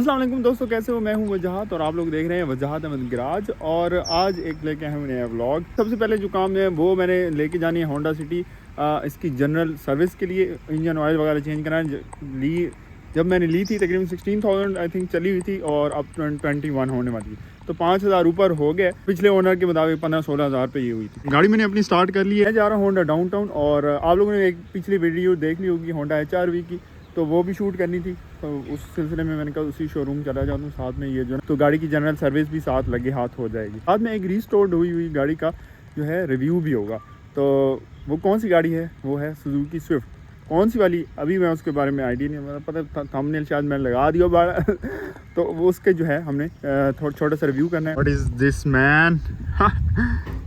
अस्सलाम वालेकुम दोस्तों, कैसे हो? मैं हूं वजाहत और आप लोग देख रहे हैं वजाहत अहमद गराज। और आज एक लेके आए हैं नया व्लॉग। सबसे पहले जो काम है वो मैंने लेके जानी है होंडा सिटी, इसकी जनरल सर्विस के लिए इंजन ऑयल वगैरह चेंज कराना जब मैंने ली थी तकरीबन 16,000 आई थिंक चली हुई थी और अब 21 होने वाली है, तो 5,000 ऊपर हो गया। पिछले ओनर के मुताबिक 15-16 हज़ार पे ये हुई थी। गाड़ी मैंने अपनी स्टार्ट कर ली है, जा रहा हूँ होंडा डाउनटाउन। और आप लोगों ने एक पिछली वीडियो देख ली होगी होंडा HRV की, तो वो भी शूट करनी थी। तो उस सिलसिले में मैंने कहा उसी शोरूम चला जाता हूँ, साथ में ये जो है तो गाड़ी की जनरल सर्विस भी साथ लगे हाथ हो जाएगी। साथ में एक रीस्टोर्ड हुई गाड़ी का जो है रिव्यू भी होगा। तो वो कौन सी गाड़ी है? वो है सुजुकी स्विफ्ट। कौन सी वाली अभी मैं उसके बारे में आइडिया नहीं, मतलब पता थंबनेल शायद मैंने लगा दिया बाड़ा तो वो उसके जो है हमने थोड़ा छोटा सा रिव्यू करना है। What is this man?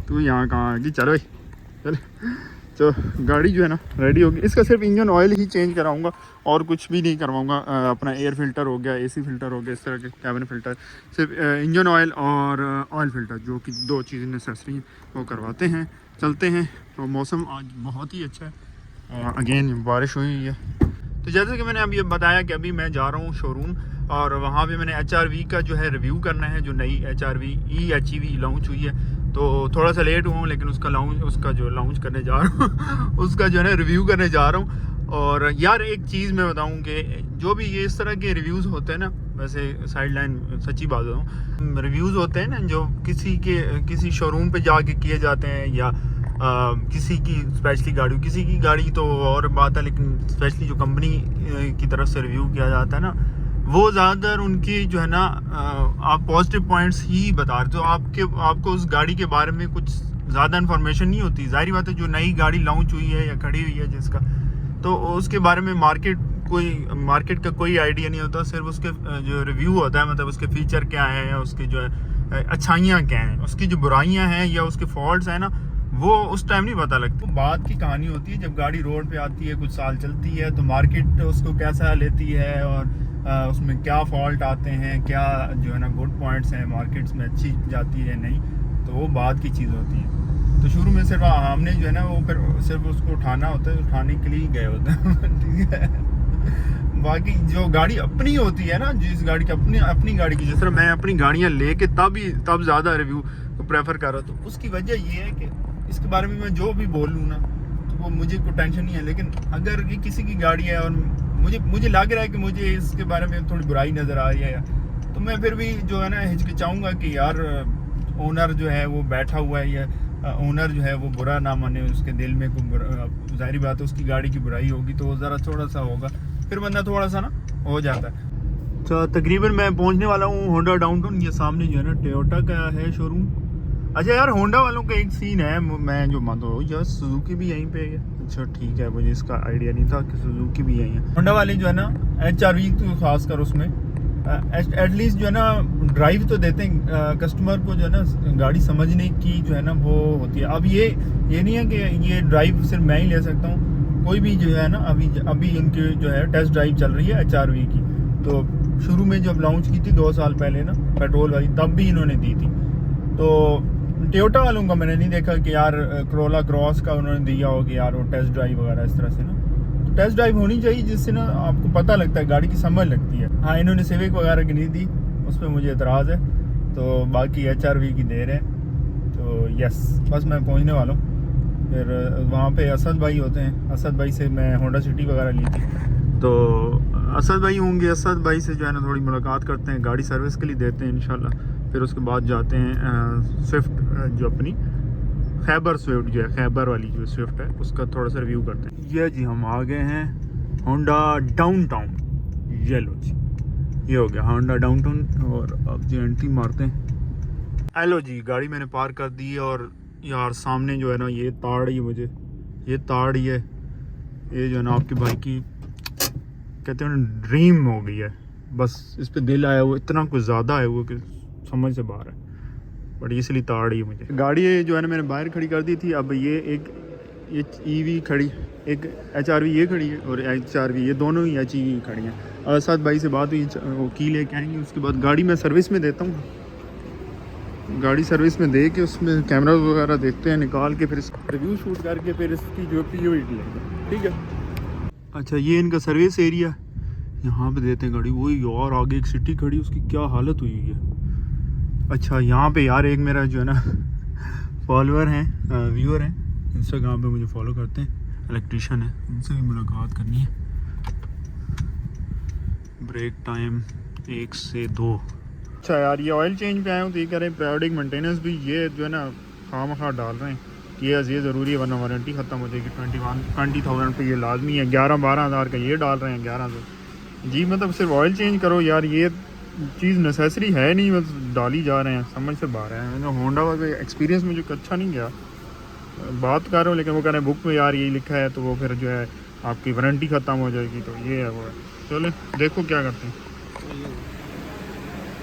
तू यहाँ कहाँ आ गई? चलो भाई चल। तो गाड़ी जो है ना रेडी होगी। इसका सिर्फ इंजन ऑयल ही चेंज कराऊंगा और कुछ भी नहीं करवाऊंगा। अपना एयर फिल्टर हो गया, AC फिल्टर हो गया, इस तरह के कैबिन फिल्टर, सिर्फ इंजन ऑयल और ऑयल फिल्टर, जो कि दो चीज़ें नेसेसरी हैं, वो करवाते हैं। चलते हैं। तो मौसम आज बहुत ही अच्छा है, अगेन बारिश हुई है। तो जैसे कि मैंने अभी बताया कि अभी मैं जा रहा हूँ शोरूम और वहाँ पे मैंने HRV का जो है रिव्यू करना है। जो नई HRV HEV लॉन्च हुई है, तो थोड़ा सा लेट हुआ हूँ, लेकिन उसका जो लॉन्च करने जा रहा हूँ उसका जो है ना रिव्यू करने जा रहा हूँ। और यार एक चीज़ मैं बताऊँ कि जो भी ये इस तरह के रिव्यूज़ होते हैं ना, वैसे साइड लाइन सच्ची बात बताऊँ, रिव्यूज़ होते हैं ना जो किसी शोरूम पे जाके किए जाते हैं, या किसी की स्पेशली किसी की गाड़ी तो और बात है, लेकिन स्पेशली जो कंपनी की तरफ से रिव्यू किया जाता है ना, वो ज़्यादातर उनकी जो है ना आप पॉजिटिव पॉइंट्स ही बता रहे हो। आपको उस गाड़ी के बारे में कुछ ज़्यादा इन्फॉर्मेशन नहीं होती। जाहिर बात है, जो नई गाड़ी लॉन्च हुई है या खड़ी हुई है जिसका, तो उसके बारे में मार्केट का कोई आइडिया नहीं होता। सिर्फ उसके जो रिव्यू होता है, मतलब उसके फीचर क्या है, या उसके जो है अच्छाइयाँ क्या हैं, उसकी जो बुराइयाँ हैं या उसके फॉल्ट्स हैं ना, वो उस टाइम नहीं पता लगता। बात की कहानी होती है जब गाड़ी रोड पे आती है, कुछ साल चलती है, तो मार्केट उसको कैसा लेती है और उसमें क्या फॉल्ट आते हैं, क्या जो है ना गुड पॉइंट्स हैं, मार्केट्स में अच्छी जाती है नहीं, तो वो बात की चीज़ होती है। तो शुरू में सिर्फ हमने जो है ना वो फिर सिर्फ उसको उठाना होता है, उठाने के लिए ही गए होते हैं ठीक है। बाकी जो गाड़ी अपनी होती है ना, जिस गाड़ी की अपनी गाड़ी की, जिस तरह मैं अपनी गाड़ियाँ लेके तब ज़्यादा रिव्यू को प्रेफर कर रहा हूँ, तो उसकी वजह ये है कि इसके बारे में मैं जो भी बोलूँ ना, तो वो मुझे कोई टेंशन नहीं है। लेकिन अगर ये किसी की गाड़ी है और मुझे लग रहा है कि मुझे इसके बारे में थोड़ी बुराई नज़र आ रही है, तो मैं फिर भी जो है ना हिचकिचाऊँगा कि यार ओनर जो है वो बैठा हुआ है, या ओनर जो है वो बुरा ना माने, उसके दिल में कोई जाहिर बात है उसकी गाड़ी की बुराई होगी, तो ज़रा थोड़ा सा होगा, फिर बंदा थोड़ा सा ना हो जाता है। तो तकरीबन मैं पहुँचने वाला हूँ होंडा डाउनटाउन। ये सामने जो है ना टोयोटा का है शोरूम। अच्छा यार, होंडा वालों का एक सीन है, मैं जो मानता हूँ यार सुजुकी भी यहीं पे है। अच्छा ठीक है, मुझे इसका आइडिया नहीं था कि सुजुकी भी यहीं है। होंडा वाले जो है ना HRV तो खास कर उसमें एटलीस्ट जो है ना ड्राइव तो देते हैं कस्टमर को, जो है ना गाड़ी समझने की जो है ना वो होती है। अब ये नहीं है कि ये ड्राइव सिर्फ मैं ही ले सकता हूँ, कोई भी जो है ना अभी इनकी जो है टेस्ट ड्राइव चल रही है HRV की। तो शुरू में जब लॉन्च की थी 2 साल पहले ना पेट्रोल वाली, तब भी इन्होंने दी थी। तो टोयोटा वालों का मैंने नहीं देखा कि यार क्रोला क्रॉस का उन्होंने दिया हो कि यार वो टेस्ट ड्राइव वगैरह इस तरह से ना। तो टेस्ट ड्राइव होनी चाहिए जिससे ना आपको पता लगता है, गाड़ी की समझ लगती है। हाँ, इन्होंने सिविक वगैरह की नहीं दी, उस पर मुझे एतराज़ है। तो बाकी HRV की दे रहे हैं। तो यस, बस मैं पहुँचने वाला हूँ। फिर वहाँ पे असद भाई होते हैं, असद भाई से मैं होंडा सिटी वगैरह ली थी, तो असद भाई होंगे, असद भाई से जो है ना थोड़ी मुलाकात करते हैं, गाड़ी सर्विस के लिए देते हैं इंशाल्लाह। फिर उसके बाद जाते हैं स्विफ्ट, जो अपनी खैबर स्विफ्ट जो है, खैबर वाली जो स्विफ्ट है, उसका थोड़ा सा रिव्यू करते हैं। ये जी हम आ गए हैं होंडा डाउनटाउन। ये लो जी, ये हो गया होंडा डाउनटाउन। और अब जी एंट्री मारते हैं। हेलो जी, गाड़ी मैंने पार्क कर दी है। और यार सामने जो है ना ये ताड़ ही है, ये जो है ना आपके भाई की कहते हैं ना ड्रीम हो गई है। बस इस पे दिल आया हुआ, इतना कुछ ज़्यादा है वो कि समझ से बाहर है, बट इसलिए ताड़ रही है मुझे। गाड़ी जो है ना मैंने बाहर खड़ी कर दी थी। अब ये EV खड़ी, एक HRV ये खड़ी है, और HRV ये दोनों ही HEV खड़ी हैं। और साथ भाई से बात हुई, वो की लेके आएंगे। उसके बाद गाड़ी मैं सर्विस में देता हूँ, गाड़ी सर्विस में दे के उसमें कैमरा वगैरह देखते हैं निकाल के, फिर रिव्यू शूट करके फिर इसकी जो POV लेंगे। ठीक है। अच्छा, ये इनका सर्विस एरिया, यहाँ पे देते हैं गाड़ी। वही यार आगे एक सिटी खड़ी, उसकी क्या हालत हुई है। अच्छा यहाँ पे यार एक मेरा जो है ना फॉलोअर हैं, व्यूअर हैं, इंस्टाग्राम पे मुझे फॉलो करते हैं, इलेक्ट्रीशियन है, उनसे भी मुलाकात करनी है। ब्रेक टाइम 1 से 2। अच्छा यार ये ऑयल चेंज पे आए हूँ तो ये कह रहे हैं पीरियोडिक मेंटेनेंस भी ये जो है ना खामखा डाल रहे हैं कि ये ज़रूरी है वरना वारंटी ख़त्म हो जाएगी। 20,000 पे ये लाजमी है, 11-12 हज़ार का ये डाल रहे हैं 1100। जी मतलब सिर्फ ऑयल चेंज करो यार, ये चीज़ नेसेसरी है नहीं, बस डाली जा रहे हैं, समझ से बाहर है। मैंने होंडा वाले एक्सपीरियंस मुझे अच्छा नहीं गया, बात कर रहा हूँ, लेकिन वो कह रहे हैं बुक में यार यही लिखा है तो वो फिर जो है आपकी वारंटी ख़त्म हो जाएगी, तो ये है वो है। चले देखो क्या करते हैं।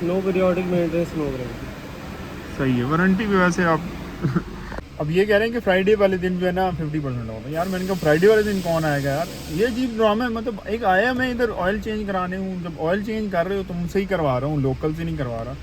No periodic maintenance, no warranty. सही है, वारंटी भी वैसे आप अब ये कह रहे हैं कि फ्राइडे वाले दिन जो है ना 50% ऑफ है। यार मैंने कहा फ्राइडे वाले दिन कौन आएगा यार, ये अजीब ड्रामा है। मतलब एक आया मैं इधर ऑयल चेंज कराने हूँ, जब ऑयल चेंज कर रहे हो तो मुझसे ही करवा रहा हूँ, लोकल से नहीं करवा रहा,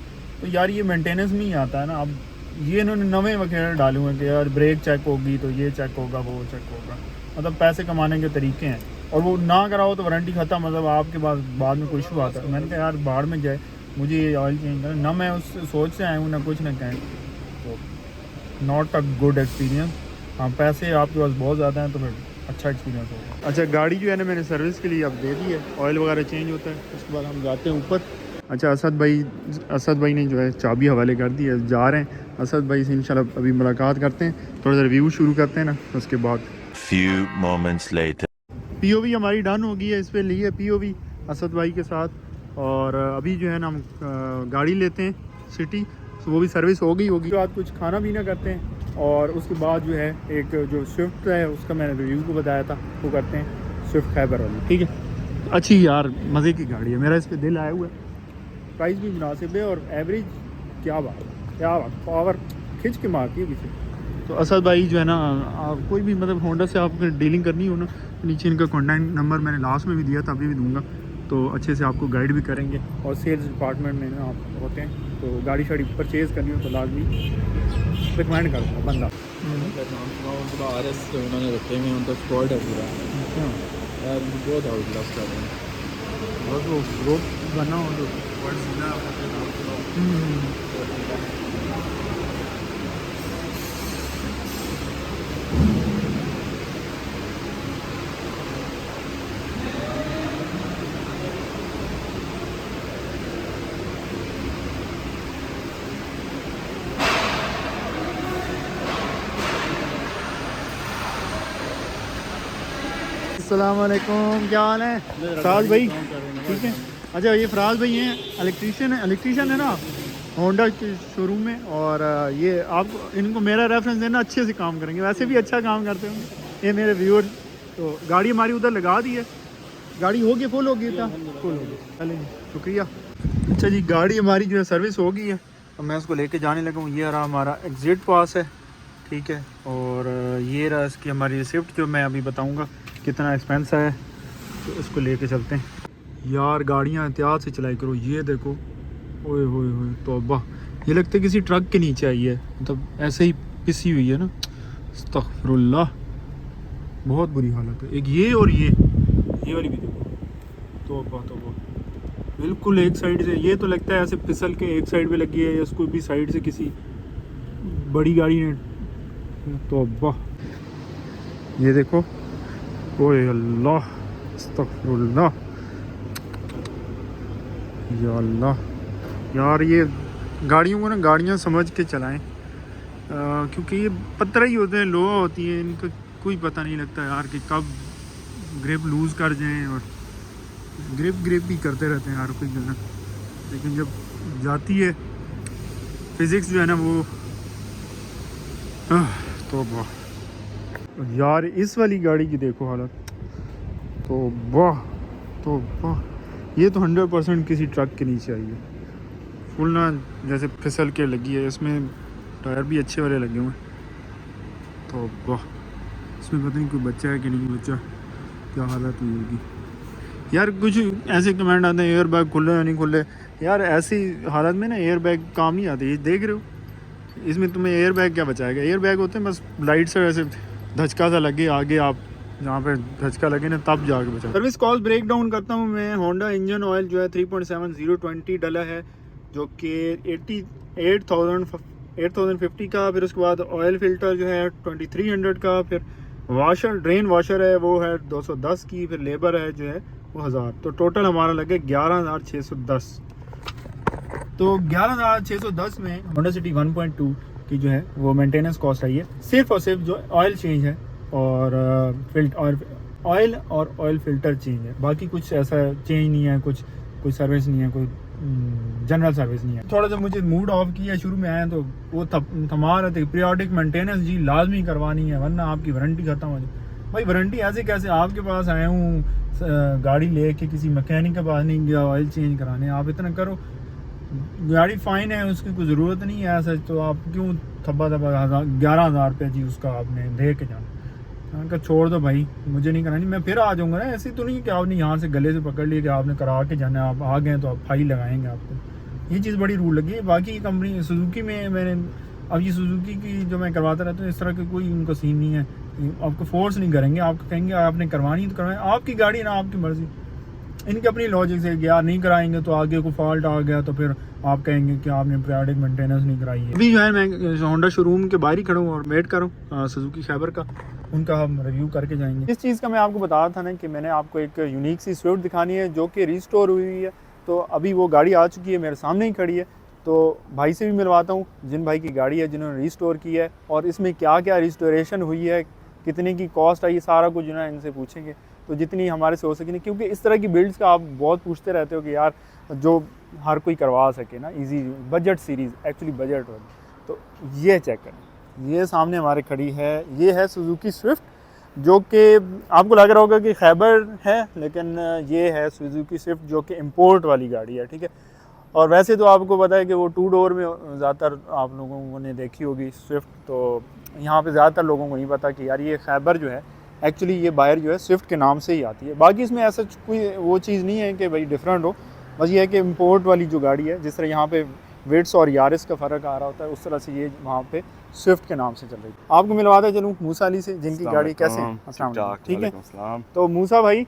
तो यार ये मेंटेनेंस में ही आता है ना। अब ये इन्होंने नवे वगैरह डाले हुए हैं कि यार ब्रेक चेक होगी तो ये चेक होगा वो चेक होगा, मतलब पैसे कमाने के तरीके हैं। और वो ना कराओ तो वारंटी ख़त्म, मतलब आपके पास बाद में कोई इशू आता है। मैंने कहा यार बाहर में जाए, मुझे ये ऑयल चेंज करना ना, मैं उस सोच से आया हूँ ना कुछ ना कहें, तो नॉट अ गुड एक्सपीरियंस। हाँ पैसे आपके पास बहुत ज़्यादा हैं तो फिर अच्छा एक्सपीरियंस होगा। अच्छा गाड़ी जो है ना मैंने सर्विस के लिए अब दे दी है, ऑयल वगैरह चेंज होता है, उसके बाद हम जाते हैं ऊपर। अच्छा असद भाई ने जो है चाबी हवाले कर दी है, जा रहे हैं असद भाई से इंशाल्लाह अभी मुलाकात करते हैं, थोड़ा सा रिव्यू शुरू करते हैं ना, उसके बाद Few moments later. पीओवी हमारी डन हो गई है, इस पर ली है पीओवी असद भाई के साथ। और अभी जो है ना हम गाड़ी लेते हैं सिटी, तो वो भी सर्विस हो गई होगी, बाद कुछ खाना पीना करते हैं और उसके बाद जो है एक जो स्विफ्ट है उसका मैंने रिव्यू को बताया था वो करते हैं, स्विफ्ट खैबर वाली। ठीक है, अच्छी यार मज़े की गाड़ी है, मेरा इस पर दिल आया हुआ है, प्राइस भी मुनासिब है और एवरेज क्या बात पावर खिंच के मारती है पीछे। तो असद भाई जो है ना आप कोई भी मतलब होंडा से आपको डीलिंग करनी हो ना, नीचे इनका कॉन्टैक्ट नंबर मैंने लास्ट में भी दिया था, अभी भी दूंगा, तो अच्छे से आपको गाइड भी करेंगे। और सेल्स डिपार्टमेंट में ना आप होते हैं, तो गाड़ी शाड़ी परचेज़ करनी हो तो लाजमी रिकमेंड करूँगा बंदा। RS उन्होंने रखे हुए, उनका स्क्वाड है पूरा, यार बहुत आउट क्लास कर रहे हैं, बस वो ग्रुप बना हो तो अस्सलाम वालेकुम, क्या हाल है फराज भाई? ठीक है। अच्छा ये फराज भाई हैं, इलेक्ट्रीशियन है ना होंडा के शोरूम में, और ये आप इनको मेरा रेफरेंस देना, अच्छे से काम करेंगे, वैसे भी अच्छा काम करते होंगे ये मेरे व्यूअर। तो गाड़ी हमारी उधर लगा दी है, गाड़ी हो गई फुल हो गई था, फुल हो गई, चलिए शुक्रिया। अच्छा जी गाड़ी हमारी जो है सर्विस हो गई है, अब मैं उसको लेके जाने लगा हूँ। ये रहा हमारा एग्जिट पास है, ठीक है, और ये रहा इसकी हमारी रिसिप्ट, जो मैं अभी बताऊँगा कितना एक्सपेंस है, तो इसको लेके चलते हैं। यार गाड़ियाँ एहतियात से चलाई करो, ये देखो ओए होए होए तौबा, ये लगता है किसी ट्रक के नीचे आई है, मतलब ऐसे ही पिसी हुई है ना, अस्तगफिरुल्लाह, बहुत बुरी हालत है। एक ये और ये वाली भी देखो, तौबा तौबा, बिल्कुल एक साइड से, ये तो लगता है ऐसे फिसल के एक साइड पे लगी है, या उसको भी साइड से किसी बड़ी गाड़ी ने, तौबा ये देखो, ओए अल्लाह अस्तगफिरुल्लाह, या अल्लाह। यार ये गाड़ियों को ना गाड़ियाँ समझ के चलाएं, क्योंकि ये पत्थर ही होते हैं, लोहा होती है, इनका कोई पता नहीं लगता यार कि कब ग्रिप लूज़ कर जाएं, और ग्रिप भी करते रहते हैं यार कोई जो है, लेकिन जब जाती है फिज़िक्स जो है ना वो तो यार इस वाली गाड़ी की देखो हालत, तो वाह ये तो 100% किसी ट्रक के नीचे आई है, फुल ना जैसे फिसल के लगी है, इसमें टायर भी अच्छे वाले लगे हुए हैं, तो वाह इसमें पता नहीं कोई बच्चा है कि नहीं बच्चा, क्या हालत हुई होगी यार। कुछ ऐसे कमेंट आते हैं एयर बैग खुले या नहीं खुले, यार ऐसी हालत में ना एयर बैग काम नहीं आते, ये देख रहे हो, इसमें तुम्हें एयर बैग क्या बचाएगा, एयर बैग होते हैं बस लाइट से वैसे धचका सा लगे आगे, आप जहाँ पे धचका लगे ना तब जाके बचा। सर्विस कॉस्ट ब्रेक डाउन करता हूँ मैं। होंडा इंजन ऑयल जो है 3.7020 डला है, जो कि 8,050 का। फिर उसके बाद ऑयल फिल्टर जो है 2300 का। फिर वाशर, ड्रेन वाशर है वो है 210 की। फिर लेबर है जो है वो 1000। तो टोटल हमारा लगे 11,610। तो 11,610 में होंडा सिटी 1.2 की जो है वो मेंटेनेंस कॉस्ट आई है। सिर्फ और सिर्फ जो ऑयल चेंज है और ऑयल और ऑयल फिल्टर चेंज है, बाकी कुछ ऐसा चेंज नहीं है, कोई सर्विस नहीं है, कोई जनरल सर्विस नहीं है। थोड़ा सा मुझे मूड ऑफ किया, शुरू में आया तो वो थमा रहे थे पीरियोडिक मेंटेनेंस जी लाजमी करवानी है वरना आपकी वारंटी खत्म हो जाए। भाई वारंटी ऐसे कैसे, आपके पास आया हूँ गाड़ी लेके, किसी मैकेनिक के पास नहीं गया ऑयल चेंज कराने, आप इतना करो। गाड़ी फाइन है, उसकी कोई ज़रूरत नहीं है ऐसा, तो आप क्यों थब्बा 11,000 रुपये जी उसका आपने दे के जाना। मैंने कहा छोड़ दो भाई, मुझे नहीं करानी, मैं फिर आ जाऊँगा ना। ऐसी तो नहीं कि आपने यहाँ से गले से पकड़ लिया कि आपने करा के जाना है, आप आ गए तो आप फाइन लगाएंगे आपको। ये चीज़ बड़ी रूल लगी है। बाकी कंपनी सुजुकी में मैंने, अब ये सुजुकी की जो मैं करवाता रहता हूँ, इस तरह का कोई उनका सीन नहीं है। आपको फोर्स नहीं करेंगे, आपको कहेंगे आपने करवानी तो करवाएं, आपकी गाड़ी ना आपकी मर्ज़ी। इनकी अपनी लॉजिक से यार नहीं कराएंगे तो आगे को फॉल्ट आ गया तो फिर आप कहेंगे कि आपने पीरियोडिक मेंटेनेंस नहीं कराई है। अभी जो है मैं होंडा शोरूम के बाहर ही खड़ा हूँ और वेट करूँ सुजुकी खैबर का, उनका हम रिव्यू करके जाएंगे। इस चीज़ का मैं आपको बता रहा था ना कि मैंने आपको एक यूनिक सी स्विफ्ट दिखानी है जो कि रिस्टोर हुई है। तो अभी वो गाड़ी आ चुकी है, मेरे सामने ही खड़ी है। तो भाई से भी मिलवाता हूँ जिन भाई की गाड़ी है, जिन्होंने रिस्टोर की है, और इसमें क्या क्या रिस्टोरेशन हुई है, कितने की कॉस्ट आई, सारा कुछ जो है इनसे पूछेंगे। तो जितनी हमारे से हो सके नहीं, क्योंकि इस तरह की बिल्ड्स का आप बहुत पूछते रहते हो कि यार जो हर कोई करवा सके ना, easy budget series, actually budget वाली। तो ये चेक करें, ये सामने हमारे खड़ी है, ये है सुजुकी स्विफ्ट, जो कि आपको लग रहा होगा कि खैबर है, लेकिन ये है सुजुकी स्विफ्ट जो कि इम्पोर्ट वाली गाड़ी है, ठीक है। और वैसे तो आपको पता है कि वो 2 डोर में ज़्यादातर आप लोगों ने देखी होगी स्विफ्ट, तो यहाँ पे ज़्यादातर लोगों को नहीं पता कि यार ये खैबर जो है एक्चुअली ये बायर जो है स्विफ्ट के नाम से ही आती है। बाकी इसमें ऐसा कोई वो चीज़ नहीं है कि भाई डिफरेंट हो, बस ये है कि इम्पोर्ट वाली जो गाड़ी है, जिस तरह यहाँ पे विट्स और यारिस का फ़र्क आ रहा होता है, उस तरह से ये वहाँ पे स्विफ्ट के नाम से चल रही है। आपको मिलवाता चलूँ मूसा अली से, जिनकी गाड़ी कैसे है। अस्सलाम वालेकुम, ठीक है। तो मूसा भाई,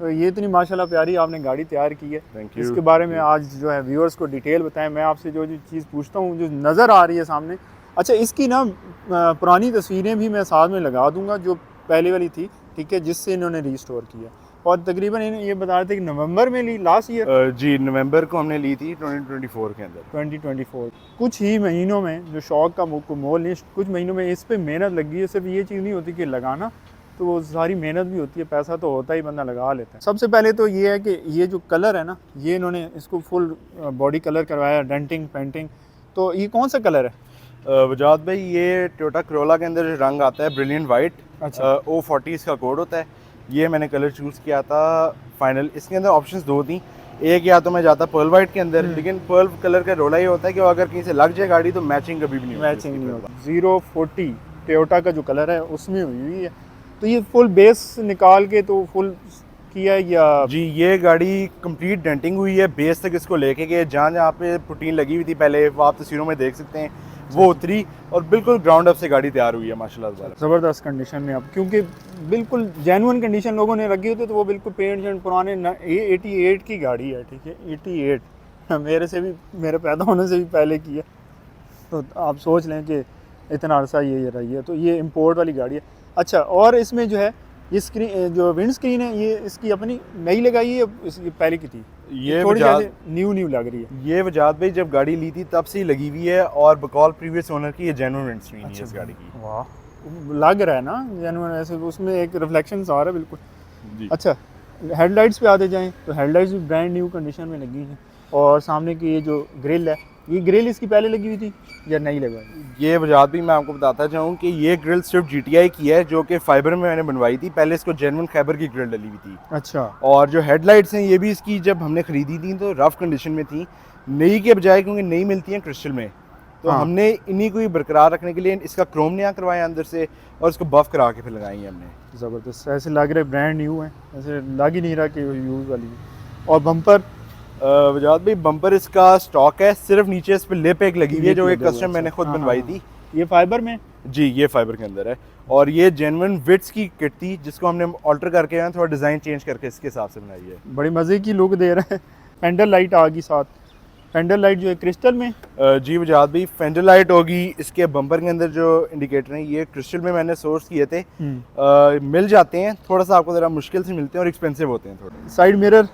तो ये इतनी माशाल्लाह प्यारी आपने गाड़ी तैयार की है, इसके बारे में आज जो है व्यूअर्स को डिटेल बताएं। मैं आपसे जो चीज़ पूछता हूँ जो नज़र आ रही है सामने, अच्छा इसकी ना पुरानी तस्वीरें भी मैं साथ में लगा दूँगा जो पहले वाली थी, ठीक है, जिससे इन्होंने रीस्टोर किया। और तकरीबन ये बता रहे थे कि नवंबर में ली, लास्ट ईयर जी नवंबर को हमने ली थी 2024 के अंदर। 2024 कुछ ही महीनों में, जो शौक का मोल नहीं, कुछ महीनों में इस पे मेहनत लगी है। सिर्फ ये चीज़ नहीं होती कि लगाना, तो वो सारी मेहनत भी होती है, पैसा तो होता ही, बंदा लगा लेता है। सबसे पहले तो ये है कि ये जो कलर है ना, ये इन्होंने इसको फुल बॉडी कलर करवाया, डेंटिंग पेंटिंग। तो ये कौन सा कलर है वजाद भाई? ये टोयोटा करोला के अंदर रंग आता है ब्रिलियंट वाइट। अच्छा। O40 इसका कोड होता है। ये मैंने कलर चूज़ किया था फाइनल। इसके अंदर ऑप्शंस 2 थी, एक या तो मैं जाता पर्ल वाइट के अंदर, लेकिन पर्ल कलर का रोला ये होता है कि अगर कहीं से लग जाए गाड़ी तो मैचिंग कभी भी नहीं होती, मैचिंग नहीं होगा। 040 टोयोटा का जो कलर है उसमें हुई हुई है। तो ये फुल बेस निकाल के तो फुल किया है या? जी ये गाड़ी कंप्लीट डेंटिंग हुई है, बेस तक इसको लेके गए। जहाँ पे पुटीन लगी हुई थी पहले, वो आप तस्वीरों में देख सकते हैं, वो उतरी और बिल्कुल ग्राउंड अप से गाड़ी तैयार हुई है माशाल्लाह। ज़बरदस्त कंडीशन में अब, क्योंकि बिल्कुल जेन्युइन कंडीशन लोगों ने रखी होती, तो वो बिल्कुल पेंट शेंट पुराने। ये 88 की गाड़ी है, ठीक है, 88 मेरे से भी, मेरे पैदा होने से भी पहले की है। तो आप सोच लें कि इतना अरसा ये रही है। तो ये इम्पोर्ट वाली गाड़ी है। अच्छा, और इसमें जो है ये स्क्रीन, जो विंड स्क्रीन है, ये इसकी अपनी नई लगाई है, इसकी पहले की थी? ये थोड़ी न्यू लग रही है। ये वजाद भाई जब गाड़ी ली थी तब से ही लगी हुई है, और बकौल प्रीवियस ओनर की ये जेन्युइन विंड स्क्रीन है इस गाड़ी की। वाह, लग रहा है ना जेन्युइन, ऐसे उसमें एक रिफ्लेक्शन आ रहा है बिल्कुल जी। अच्छा, हेडलाइट्स पे आते जाएं तो हेडलाइट्स भी ब्रांड न्यू कंडीशन में लगी हैं। और सामने की ये जो ग्रिल है, ये ग्रिल इसकी पहले लगी हुई थी या नहीं लगाई? ये वजाद भी मैं आपको बताता चाहूँ कि ये ग्रिल सिर्फ GTI की है, जो कि फाइबर में मैंने बनवाई थी। पहले इसको जेन्युइन खैबर की ग्रिल डली हुई थी। अच्छा। और जो हेडलाइट्स हैं ये भी इसकी जब हमने ख़रीदी थी तो रफ़ कंडीशन में थी, नई के बजाय, क्योंकि नई मिलती हैं क्रिस्टल में, तो हाँ। हमने इन्हीं को ही बरकरार रखने के लिए इसका क्रोम नया करवाया अंदर से, और इसको बफ़ करा के फिर लगाई है हमने। ज़बरदस्त, ऐसे लग रहे ब्रांड न्यू है, ऐसे लग ही नहीं रहा कि यूज़ वाली है। और बम्पर वजाद भाई, बम्पर इसका स्टॉक है, सिर्फ नीचे इस पर लिप एक लगी हुई है, जो एक कस्टम मैंने खुद बनवाई थी। ये फाइबर में? जी ये फाइबर के अंदर है। और ये जेन्युइन विड्स की किट थी जिसको हमने ऑल्टर करके थोड़ा डिज़ाइन चेंज करके इसके हिसाब से बनाई है। बड़ी मज़े की लुक दे रहा है। फेंडर लाइट आ गई साथ, फेंडर लाइट जो है क्रिस्टल में। जी वजाद भाई, फेंडर लाइट होगी, इसके बम्पर के अंदर जो इंडिकेटर हैं ये क्रिस्टल में मैंने सोर्स किए थे। मिल जाते हैं, थोड़ा सा आपको ज़रा मुश्किल से मिलते हैं और एक्सपेंसिव होते हैं थोड़े। साइड मिरर,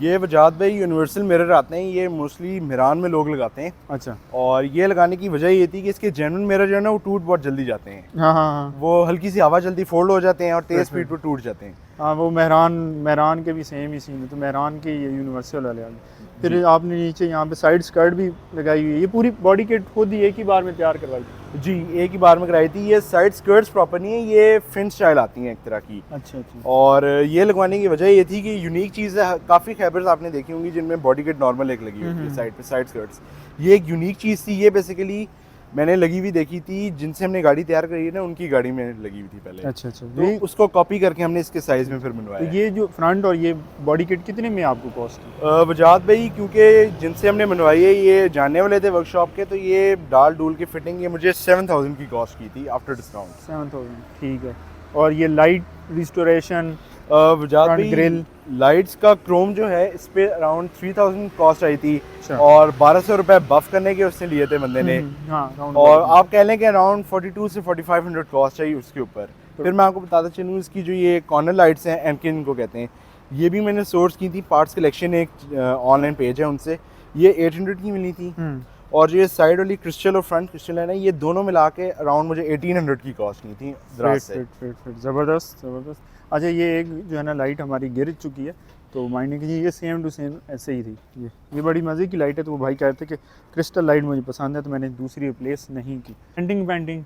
ये वजाद भाई यूनिवर्सल मिरर आते हैं, ये मोस्टली मिरान में लोग लगाते हैं। अच्छा, और ये लगाने की वजह ये थी कि इसके जेन्युइन मिरर जो है ना वो टूट बहुत जल्दी जाते हैं। हाँ हाँ हाँ वो हल्की सी हवा जल्दी फोल्ड हो जाते हैं और तेज़ स्पीड पर टूट जाते हैं। हाँ, वो मेहरान के भी सेम ही सीन है, तो मेहरान के ये यूनिवर्सल वाले आ गए। फिर आपने नीचे यहाँ पे साइड स्कर्ट भी लगाई हुई है। ये पूरी बॉडी किट खुद ही एक ही बार में तैयार करवाई? जी, एक ही बार में कराई थी। ये साइड स्कर्ट्स प्रॉपर नहीं है, ये फिन स्टाइल आती हैं एक तरह की। अच्छा अच्छा। और ये लगवाने की वजह ये थी कि यूनिक चीज़ है, काफ़ी खैबर्स आपने देखी होंगी जिनमें बॉडी किट नॉर्मल एक लगी होती है साइड पे, साइड स्कर्ट्स। ये एक यूनिक चीज़ थी। ये बेसिकली मैंने लगी हुई देखी थी, जिनसे हमने गाड़ी तैयार करी है ना उनकी गाड़ी में लगी हुई थी पहले। अच्छा अच्छा। तो उसको कॉपी करके हमने इसके साइज़ में फिर बनवाया। तो ये जो फ्रंट और ये बॉडी किट कितने में आपको कॉस्ट है? वजाद भाई, क्योंकि जिनसे हमने बनवाई है ये जानने वाले थे वर्कशॉप के, तो ये डाल डूल की फिटिंग ये मुझे 7000 की कॉस्ट की थी आफ्टर डिस्काउंट। 7000, ठीक है। और ये लाइट रिस्टोरेशन, वजाद फ्रंट भाई, ग्रिल, लाइट्स का क्रोम जो है इस पे अराउंड 3000 कॉस्ट आई थी। अच्छा। और 1200 रुपए बफ करने के उससे लिए थे बंदे ने। हाँ, round और about। आप कह लें कि अराउंड 42 से 4500 कॉस्ट आई उसके ऊपर। फिर मैं आपको बताता चलूँ, इसकी जो ये कॉर्नर लाइट्स हैं, एमकिन को कहते हैं, ये भी मैंने सोर्स की थी। पार्ट्स कलेक्शन एक ऑनलाइन पेज है उनसे, ये 800 की मिली थी। और जो ये साइड वाली क्रिस्टल और फ्रंट क्रिस्टल है ना, ये दोनों मिला के अराउंड मुझे 1800 की कॉस्ट की थी दराज से। फिट ज़बरदस्त ज़बरदस्त। अच्छा, ये एक जो है ना लाइट हमारी गिर चुकी है, तो माइंड नहीं कीजिए, ये सेम टू सेम ऐसे ही थी। ये बड़ी मज़े की लाइट है। तो वो भाई कहते कि क्रिस्टल लाइट मुझे पसंद है, तो मैंने दूसरी रिप्लेस नहीं की। पेंटिंग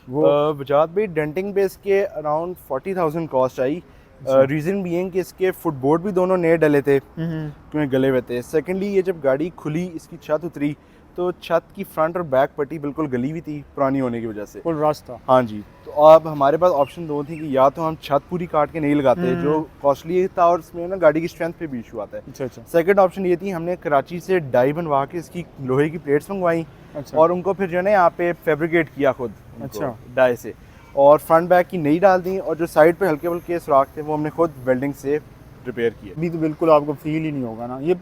वो वजाद भाई, डेंटिंग पे इसके अराउंड 40,000 कॉस्ट आई। रीज़न बीइंग कि इसके फुटबोर्ड भी दोनों नए डले थे क्योंकि गले हुए थे। सेकेंडली, ये जब गाड़ी खुली, इसकी छत उतरी, तो छत की फ्रंट और बैक पट्टी बिल्कुल गली हुई थी पुरानी होने की वजह से। फुल रास्ता। हाँ जी। तो अब हमारे पास ऑप्शन दो थी कि या तो हम छत पूरी काट के नहीं लगाते, जो कॉस्टली था और इसमें ना गाड़ी की स्ट्रेंथ पे भी इशू आता है। अच्छा अच्छा। सेकंड ऑप्शन ये थी, हमने कराची से डाई बनवा के इसकी लोहे की प्लेट्स मंगवाई। अच्छा। और उनको फिर जो है ना यहाँ पे फैब्रिकेट किया खुद। अच्छा। डाई से, और फ्रंट बैक की नई डाल दी, और जो साइड पे हल्के हल्के सुराख थे वो हमने खुद वेल्डिंग से रिपेयर किए। अभी तो बिल्कुल आपको फील ही नहीं होगा ना। ये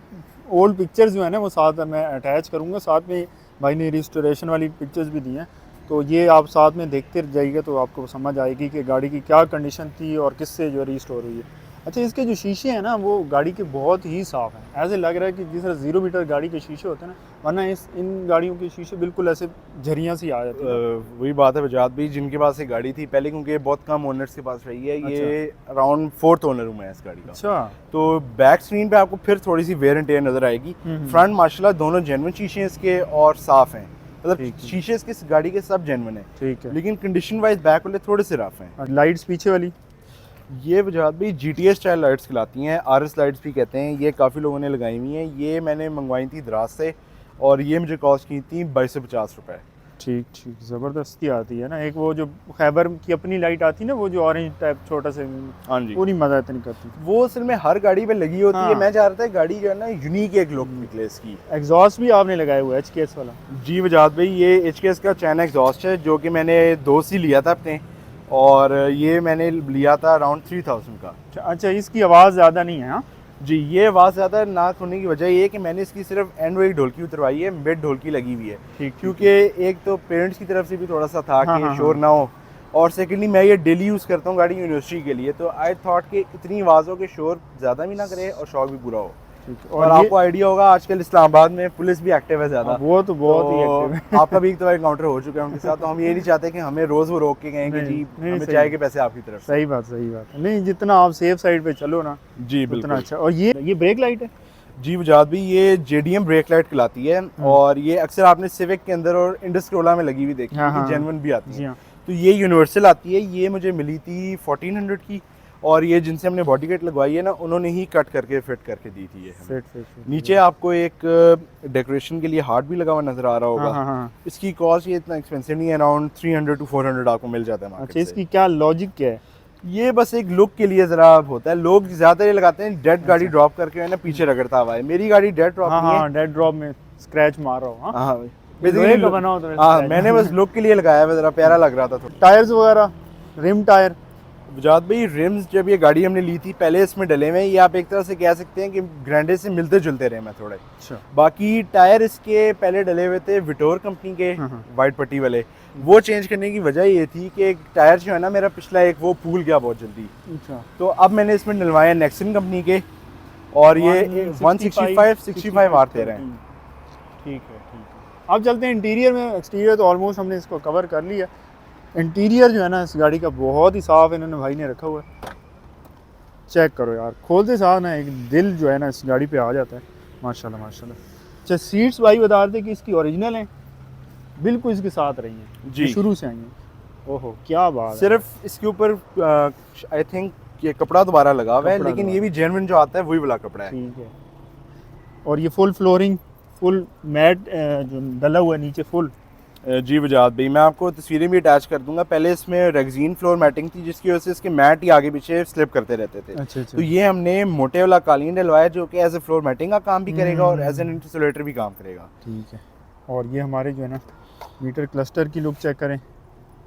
ओल्ड पिक्चर्स जो है ना वो साथ मैं अटैच करूँगा, साथ में भाई ने रिस्टोरेशन वाली पिक्चर्स भी दी हैं, तो ये आप साथ में देखते जाइएगा तो आपको समझ आएगी कि गाड़ी की क्या कंडीशन थी और किससे जो रिस्टोर हुई है। अच्छा, इसके जो शीशे हैं ना वो गाड़ी के बहुत ही साफ़ हैं। ऐसे लग रहा है कि जिस तरह 0 मीटर गाड़ी के शीशे होते हैं ना, वरना इन गाड़ियों के शीशे बिल्कुल ऐसे झरियाँ सी आ जाती है। वही बात है वजाद भी, जिनके पास ये गाड़ी थी पहले, क्योंकि बहुत कम ओनर्स के पास रही है। अच्छा। ये अराउंड 4th ओनर हूँ मैं इस गाड़ी का। अच्छा। तो बैक स्क्रीन पे आपको फिर थोड़ी सी वेयर एंड टेयर नजर आएगी। फ्रंट माशाल्लाह दोनों जेन्युइन शीशे इसके और साफ हैं, मतलब शीशे इसके गाड़ी के सब जेन्युइन है। ठीक है। लेकिन कंडीशन वाइज बैक वाले थोड़े से रफ हैं। लाइट्स पीछे वाली, ये वजाद भी GTS स्टाइल लाइट्स कहलाती हैं, RS लाइट्स भी कहते हैं। ये काफ़ी लोगों ने लगाई हुई हैं। ये मैंने मंगवाई थी दराज से, और ये मुझे कॉस्ट की थी 2250 रुपये। ठीक ठीक, ज़बरदस्ती आती है ना। एक वो जो खैबर की अपनी लाइट आती है ना, वो जो ऑरेंज टाइप छोटा से, हाँ जी, पूरी मजा इतनी करती। वो असल में हर गाड़ी पे लगी होती हाँ। है। मैं चाह रहा था गाड़ी जो है ना यूनिक एक लुक निकले इसकी। एग्जॉस्ट भी आपने लगाया हुआ है HKS वाला? जी वजाद भाई, ये HKS का चाइना एग्जॉस्ट है, जो कि मैंने 2 से लिया था अपने, और ये मैंने लिया था अराउंड 3000 का। अच्छा, इसकी आवाज़ ज़्यादा नहीं है? हाँ जी, ये आवाज़ ज़्यादा ना होने की वजह ये है कि मैंने इसकी सिर्फ एंड वाली ढोलकी उतरवाई है, मिड ढोलकी लगी हुई है। ठीक, क्योंकि एक तो पेरेंट्स की तरफ से भी थोड़ा सा था कि हाँ, शोर ना हो, और सेकेंडली मैं ये डेली यूज़ करता हूँ गाड़ी यूनिवर्सिटी के लिए, तो आई थॉट कि इतनी आवाज़ों के शोर ज़्यादा भी ना करे और शौक भी पूरा हो। और आपको आइडिया होगा आजकल इस्लामाबाद में पुलिस भी एक्टिव है ज़्यादा। वो तो बहुत ही एक्टिव है। आपका भी एक तो एनकाउंटर हो चुका है उनके साथ, तो हम ये नहीं चाहते कि हमें रोज़ वो रोक के कहें कि जी हमें चाय के पैसे आपकी तरफ से। सही बात है। नहीं, जितना आप सेफ साइड पे चलो ना जी उतना बिल्कुल अच्छा। और ये ब्रेक लाइट है? जी वजाद भी, ये JDM ब्रेक लाइट कहलाती है, और ये अक्सर आपने सिविक के अंदर और इंडस क्रोला में लगी हुई देखी है, जेन्युइन भी आती जी है। हाँ। तो ये यूनिवर्सल आती है। ये मुझे मिली थी 1400 की, और ये जिनसे हमने बॉडी किट लगवाई है ना, उन्होंने ही कट करके फिट करके दी थी ये हमें। फिट। नीचे आपको एक डेकोरेशन के लिए हार्ट भी लगा हुआ नजर आ रहा होगा। हाँ। इसकी कॉस्ट ये इतना एक्सपेंसिव नहीं है, अराउंड 300 to 400 आपको मिल जाता है मार्केट अच्छा, इसकी क्या लॉजिक क्या है? ये बस एक लुक के लिए जरा होता है। लोग ज्यादा ये लगाते हैं डेड गाड़ी ड्रॉप करके है ना पीछे रगड़ता हुआ है। मेरी गाड़ी डेड ड्रॉप नहीं है। हाँ, डेड ड्रॉप में स्क्रैच मार रहा हूँ। हाँ, लोहे का बना हो तो वैसे हाँ है। मैंने बस लुक के लिए लगाया है, ज़रा प्यारा लग रहा था थोड़ा। टायर्स वगैरह, रिम टायर, वजाद भाई रिम्स जब ये गाड़ी हमने ली थी पहले इसमें डले हुए हैं, ये आप एक तरह से कह सकते हैं कि ग्रैंडे से मिलते जुलते रहे मैं थोड़े। अच्छा, बाकी टायर इसके पहले डले हुए थे विटोर कंपनी के हाँ। वाइट पट्टी वाले, वो चेंज करने की वजह ये थी कि एक टायर जो है ना मेरा पिछला एक वो फूल गया बहुत जल्दी, अच्छा। तो अब मैंने इसमें डलवाए नेक्सन कंपनी के और ये 165 आर दे रहे हैं। ठीक है, ठीक है। अब चलते हैं इंटीरियर में। एक्सटीरियर तो ऑलमोस्ट हमने इसको कवर कर लिया। इंटीरियर जो है ना इस गाड़ी का बहुत ही साफ़ इन्होंने भाई ने रखा हुआ है। चेक करो यार, खोलते साथ ना एक दिल जो है ना इस गाड़ी पे आ जाता है, माशाल्लाह माशाल्लाह। अच्छा, सीट्स भाई बता रहे थे कि इसकी ओरिजिनल हैं, बिल्कुल इसके साथ रही हैं जी। शुरू से आई हैं। ओहो क्या बात है। सिर्फ इसके ऊपर आई थिंक ये कपड़ा दोबारा लगा हुआ है, कपड़ा लेकिन दोबारा। ये भी जेन्युइन जो आता है वही वाला कपड़ा है। ठीक है। और ये फुल फ्लोरिंग, फुल मैट जो डला हुआ है नीचे फुल। जी वजाद भाई, मैं आपको तस्वीरें भी अटैच कर दूंगा। पहले इसमें रेगजीन फ्लोर मैटिंग थी जिसकी वजह से इसके मैट ही आगे पीछे स्लिप करते रहते थे। अच्छा अच्छा। तो ये हमने मोटे वाला कालीन डलवाया जो कि एज ए फ्लोर मैटिंग का काम भी करेगा और एज एन इंसुलेटर भी काम करेगा। ठीक है। और ये हमारे जो है ना मीटर क्लस्टर की लुक चेक करें,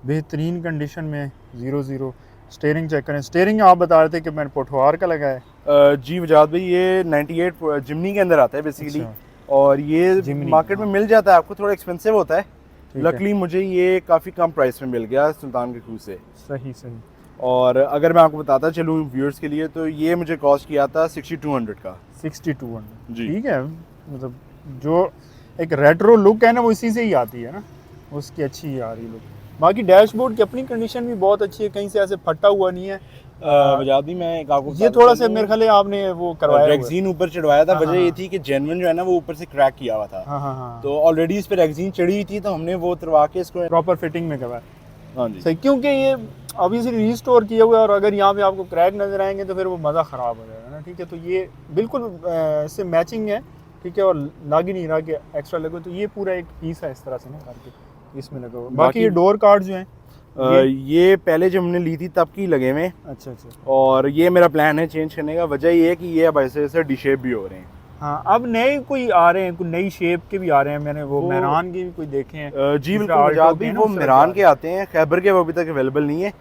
बेहतरीन कंडीशन में 0-0। स्टीयरिंग चेक करें, स्टीयरिंग आप बता रहे थे कि मैंने पोठवार का लगाया है। जी वजाद भाई, ये 98 जिमनी के अंदर आता है बेसिकली। अच्छा। और ये जिमनी, मार्केट में हाँ। मिल जाता है आपको, थोड़ा एक्सपेंसिव होता है। ठीक है। लकली मुझे ये काफ़ी कम प्राइस में मिल गया सुल्तान के खूह से। सही सही। और अगर मैं आपको बताता चलूँ व्यूअर्स के लिए, तो ये मुझे कॉस्ट किया था 6200 का। 6200 जी। ठीक है। मतलब जो एक रेट्रो लुक है ना वो इसी से ही आती है ना, उसकी अच्छी आ रही लुक। बाकी डैशबोर्ड की अपनी कंडीशन भी बहुत अच्छी है, कहीं से ऐसे फटा हुआ नहीं है। वजाद भी मैं एक आपको ये थोड़ा सा मेरे ख्याल है आपने वो करवाया हुआ है। रेगजीन ऊपर चढ़वाया था। हाँ, वजह हाँ, ये हाँ। थी कि जेन्युइन जो है ना वो ऊपर से क्रैक किया हुआ था। हाँ हाँ हाँ। तो ऑलरेडी इस पे रेगजीन चढ़ी हुई थी, तो हमने वो उतरवा के इसको। प्रॉपर फिटिंग में करवाया। हाँ जी। सही, क्योंकि ये ऑब्वियसली रीस्टोर किया हुआ है और अगर यहाँ पे आपको क्रैक नजर आएंगे तो फिर वो मज़ा ख़राब हो जाएगा ना। ठीक है, तो ये बिल्कुल इससे मैचिंग है। ठीक है, और लाग ही नहीं रहा कि एक्स्ट्रा लगे, तो ये पूरा एक पीस है इस तरह से ना करके इसमें लगा हुआ। बाकी ये डोर कार्ड जो हैं ये पहले जब हमने ली थी तब की लगे हुए, अच्छा अच्छा। और ये मेरा प्लान है चेंज करने का। वजह ये है कि ये अब ऐसे डी शेप भी हो रहे हैं। हाँ, अब नए कोई आ रहे हैं, कोई नई शेप के भी आ रहे हैं। मैंने वो मेहरान के भी कोई देखे हैं। जी दूसरा बिल्कुल आल्टो वजाद के भी, हैं ना, वो उससे मेहरान आगे के आते हैं, खैबर के वो अभी तक अवेलेबल नहीं है।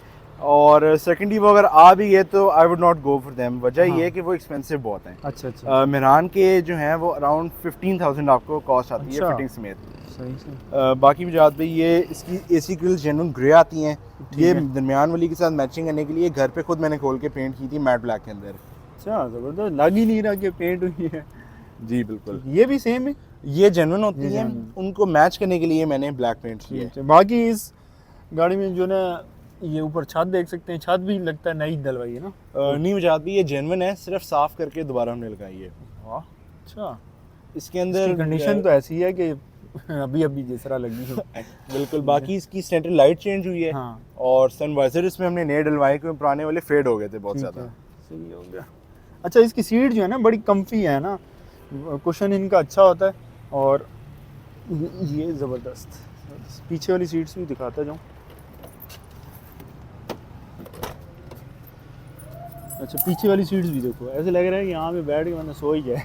और सेकेंडली वो अगर आ भी गए तो I would not go for them. वजह हाँ। ये है कि वो एक्सपेंसिव बहुत हैं। अच्छा अच्छा। मेहरान के जो हैं वो अराउंड 15,000 आपको कॉस्ट आती है अच्छा। फिटिंग समेत। सही सही। बाकी वजाद भाई, ये इसकी एसी ग्रिल जेन्युइन ग्रे आती हैं। ये है। दरमियान वाली के साथ मैचिंग करने के लिए घर पे खुद मैंने खोल के पेंट की थी मैट ब्लैक के अंदर। अच्छा, ज़बरदस्त, लग ही नहीं रहा कि पेंट हुई है। जी बिल्कुल, ये भी सेम है। ये जेन्युइन होती ये हैं, genuine। उनको मैच करने के लिए मैंने ब्लैक पेंट किया है। ठीक है। बाकी इस गाड़ी में जो ना ये ऊपर छत देख सकते हैं, छत भी लगता है नई डलवाई है ना। नहीं वजाद भी, ये जेन्युइन है, सिर्फ साफ करके दोबारा हमने लगाई है। वाह, अच्छा। इसके अंदर कंडीशन तो ऐसी है कि अभी अभी जिस तरह लगी हो। बिल्कुल। बाकी इसकी सेंटर लाइट चेंज हुई है। हाँ, और सनवाइजर इसमें हमने नए डलवाए क्योंकि पुराने वाले फेड हो गए थे बहुत ठीक ज़्यादा। है, सही हो गया। अच्छा, इसकी सीट जो है ना बड़ी कम्फी है ना, कुशन इनका अच्छा होता है। और ये ज़बरदस्त पीछे वाली सीट्स भी दिखाता जाऊँ। अच्छा, पीछे वाली सीट्स भी देखो, ऐसे लग रहा है कि यहाँ पे बैठ के बंदा सो ही जाए।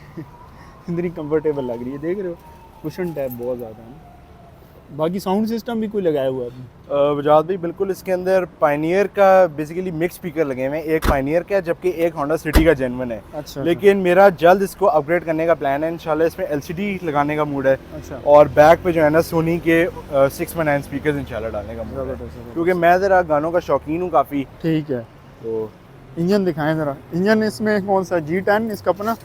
इतनी कंफर्टेबल लग रही है, देख रहे हो, कुशन टाइप बहुत ज़्यादा है ना। बाकी साउंड सिस्टम भी कोई लगाया हुआ है आपने? वजाद भाई बिल्कुल, इसके अंदर पायनियर का बेसिकली मिक्स स्पीकर लगे हुए हैं। एक पायनियर का है जबकि एक होंडा सिटी का जेन्युइन है। अच्छा। लेकिन मेरा जल्द इसको अपग्रेड करने का प्लान है इंशाल्लाह। इसमें एलसीडी लगाने का मूड है। अच्छा। और बैक पे जो है ना सोनी के 6x9 स्पीकर्स इंशाल्लाह डालने का मूड है, ज़बरदस्त। क्योंकि मैं ज़रा गानों का शौकीन हूँ काफ़ी। ठीक है। तो इंजन दिखाएं ज़रा। इंजन इसमें कौन सा G10 इसका अपना?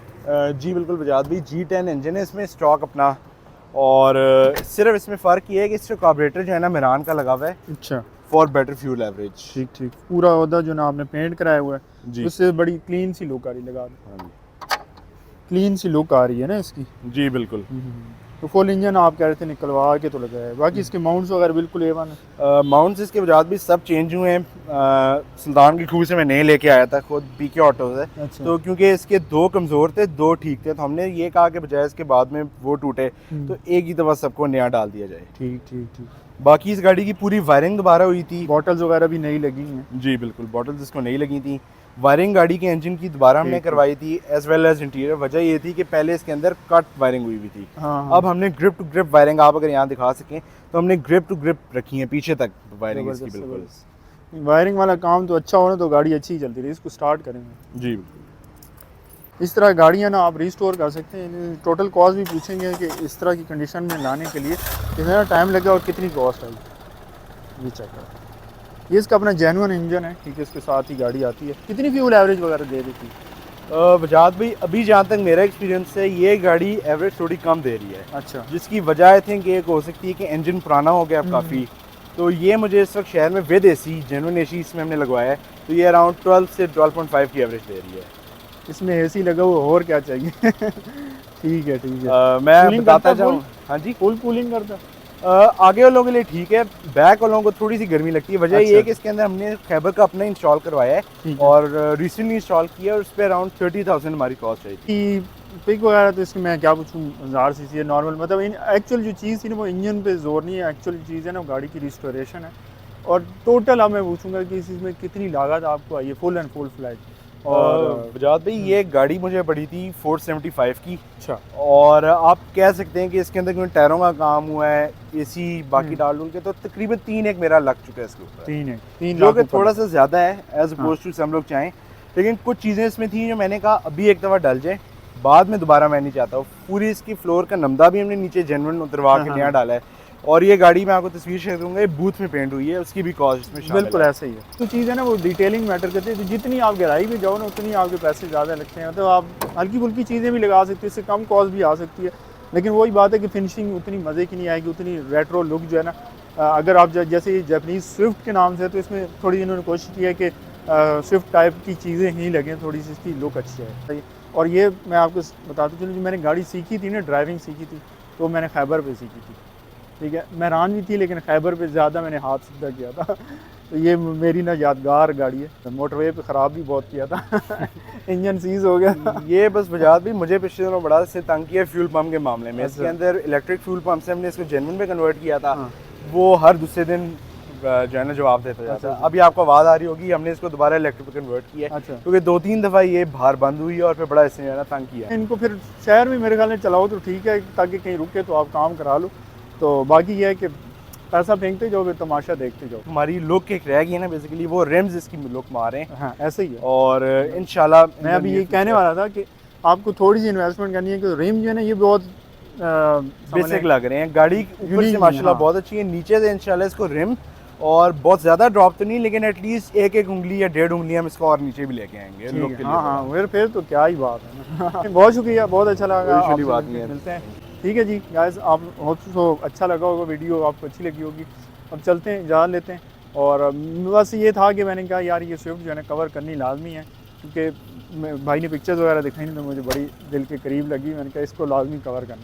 जी बिल्कुल वजाद भाई, G10 इंजन है इसमें स्टॉक अपना। और सिर्फ इसमें फ़र्क ये है कि इसका कार्बोरेटर जो है ना मेहरान का लगा हुआ है अच्छा, फॉर बेटर फ्यूल एवरेज। ठीक ठीक। पूरा ओहदा जो ना आपने पेंट कराया हुआ है, जी। उससे बड़ी क्लीन सी लुक आ रही, लगा दो, हाँ क्लीन सी लुक आ रही है ना इसकी। जी बिल्कुल। तो फुल इंजन आप कह रहे थे निकलवा के तो लगाया है। बाकी इसके माउंट्स वगैरह बिल्कुल A1 है। माउंट्स इसके वजाद भी सब चेंज हुए हैं। सुल्तान की खूह से मैं नए लेके आया था खुद पीके ऑटो से। अच्छा। तो क्योंकि इसके 2 कमज़ोर थे, 2 ठीक थे, तो हमने ये कहा कि बजाय इसके बाद में वो टूटे तो एक ही दफ़ा सबको नया डाल दिया जाए। ठीक ठीक ठीक। बाकी इस गाड़ी की पूरी वायरिंग दोबारा हुई थी। बॉटल्स वगैरह भी नई लगी हैं। जी बिल्कुल, बॉटल्स इसको नहीं लगी थी। वायरिंग गाड़ी के इंजन की दोबारा हमने ठीक है। करवाई थी एज वेल एज इंटीरियर। वजह ये थी कि पहले इसके अंदर कट वायरिंग हुई हुई थी। हाँ, अब हमने ग्रिप टू ग्रिप वायरिंग, आप अगर यहाँ दिखा सकें तो हमने ग्रिप टू ग्रिप रखी है पीछे तक वायरिंग इसकी जबरदस्त, बिल्कुल। जबरदस्त। वायरिंग वाला काम तो अच्छा हो ना तो गाड़ी अच्छी चलती रही। इसको स्टार्ट करेंगे जी इस तरह गाड़ियाँ ना आप रिस्टोर कर सकते हैं। टोटल कॉस्ट भी पूछेंगे कि इस तरह की कंडीशन में लाने के लिए कितना टाइम लगेगा और कितनी कॉस्ट आएगी, ये चेक करें। ये इसका अपना जेन्युइन इंजन है, ठीक है, इसके साथ ही गाड़ी आती है। कितनी फ्यूल एवरेज वगैरह दे रही थी? वजाद भाई अभी जहाँ तक मेरा एक्सपीरियंस है ये गाड़ी एवरेज थोड़ी कम दे रही है, अच्छा, जिसकी वजह आई थिंक एक हो सकती है कि इंजन पुराना हो गया अब काफ़ी। तो ये मुझे इस वक्त शहर में विद एसी जेन्युइन एसी इसमें हमने लगवाया है, तो ये अराउंड 12 से 12.5 की एवरेज दे रही है। इसमें एसी लगा हुआ और क्या चाहिए। ठीक है, ठीक है। मैं Cooling बताता करता जाऊँ, full? हाँ जी, फुल कूलिंग करता? आगे वालों के लिए ठीक है, बैक वालों को थोड़ी सी गर्मी लगती है। वजह ये अच्छा। है कि इसके अंदर हमने खैबर का अपना इंस्टॉल करवाया है ठीक है। और रिसेंटली इंस्टॉल किया और उस पर अराउंड 30,000 हमारी कॉस्ट आई थी। कि पिक वगैरह तो इसकी मैं क्या पूछूं, 1000 सीसी है नॉर्मल, मतलब इन एक्चुअल जो चीज़ थी ना वो इंजन पे जोर नहीं है, एक्चुअल चीज़ है ना गाड़ी की रिस्टोरेशन है। और टोटल अब मैं पूछूंगा कि इसमें कितनी लागत आपको आई है फुल एंड फुल फ्लैट? और वजाद भाई ये गाड़ी मुझे पड़ी थी 475 की, अच्छा, और आप कह सकते हैं कि इसके अंदर कोई टायरों का काम हुआ है, एसी बाकी डाल डूल के, तो तकरीबन 3 एक मेरा लग चुका है इसके ऊपर, 3 जो लाख कि ऊपर थोड़ा है। सा ज़्यादा है एज हाँ। अपोज टू हम लोग चाहें। लेकिन कुछ चीज़ें इसमें थी जो मैंने कहा अभी एक दफ़ा डल जाए, बाद में दोबारा मैं नहीं चाहता हूँ। पूरी इसकी फ्लोर का नमदा भी हमने नीचे जेन्युइन उतरवा हाँ, के हाँ, नया हाँ। डाला है। और ये गाड़ी मैं आपको तस्वीर शेयर करूँगा, ये बूथ में पेंट हुई है, उसकी भी कॉस्ट इसमें शामिल बिल्कुल है। ऐसे ही है। तो चीज़ है ना वो डिटेलिंग मैटर करती है, तो जितनी आप गहराई में जाओ ना उतनी आपके पैसे ज़्यादा लगते हैं। मतलब आप हल्की फुल्की चीज़ें भी लगा सकते हैं, इससे कम कॉस्ट भी आ सकती है। लेकिन वही बात है कि फिनिशिंग उतनी मज़े की नहीं आएगी, उतनी रेट्रो लुक जो है ना, अगर आप जैसे जापानीज़ स्विफ्ट के नाम से, तो इसमें थोड़ी इन्होंने कोशिश की है कि स्विफ्ट टाइप की चीज़ें ही लगें, थोड़ी सी इसकी लुक अच्छी है। और ये मैं आपको बताता चलूँ, जो मैंने गाड़ी सीखी थी ना, ड्राइविंग सीखी थी, तो मैंने खैबर पे सीखी थी, ठीक है। मैरान भी थी लेकिन खैबर पे ज़्यादा मैंने हाथ सीधा किया था। तो ये मेरी ना यादगार गाड़ी है। मोटरवे पे ख़राब भी बहुत किया था। इंजन सीज हो गया। ये बस वजाद भी मुझे पिछले दिनों बड़ा से तंग किया फ्यूल पम्प के मामले में। इसके अच्छा। अंदर इलेक्ट्रिक फ्यूल पम्प से हमने इसको जेन्युइन में कन्वर्ट किया था, हाँ। वो हर दूसरे दिन जो है ना जवाब देता जाता है। अच्छा। अभी आपको आवाज़ आ रही होगी, हमने इसको दोबारा इलेक्ट्रिक पे कन्वर्ट किया है, अच्छा। क्योंकि 2-3 दफ़ा ये बाहर बंद हुई और फिर बड़ा इसने जो है ना तंग किया। इनको फिर शहर में मेरे ख्याल में चलाओ तो ठीक है, ताकि कहीं रुके तो आप काम करा लो। तो बाकी ये है कि पैसा फेंकते जाओ, फिर तमाशा देखते जाओ। हमारी लुक एक रह गई है ना, बेसिकली वो रिम्स इसकी लुक मारे हैं। हाँ, ऐसे ही है। और इंशाल्लाह मैं अभी ये कहने वाला था कि आपको थोड़ी सी इन्वेस्टमेंट करनी है, कि रिम जो है ना ये बहुत बेसिक लग रहे हैं। गाड़ी ऊपर Unique से है, माशाल्लाह हाँ। बहुत अच्छी है, नीचे से इंशाल्लाह इसको रिम और बहुत ज़्यादा ड्रॉप तो नहीं, लेकिन एटलीस्ट 1-1 उंगली या 1.5 उंगली हम इसको और नीचे भी लेके आएंगे ठीक लुक है। के लिए। हाँ हाँ, फिर तो क्या ही बात है ना। बहुत शुक्रिया, बहुत अच्छा लगा। कोई आपसे बात मिलके नहीं है। मिलते हैं, ठीक है जी गाइस। आप होप सो अच्छा लगा होगा, वीडियो आपको अच्छी लगी होगी। अब चलते हैं, जान लेते हैं। और बस ये था कि मैंने कहा यार ये स्विफ्ट जो है ना कवर करनी लाजमी है, क्योंकि भाई ने पिक्चर्स वगैरह दिखाई नहीं तो मुझे बड़ी दिल के करीब लगी। मैंने कहा इसको लाजमी कवर करना।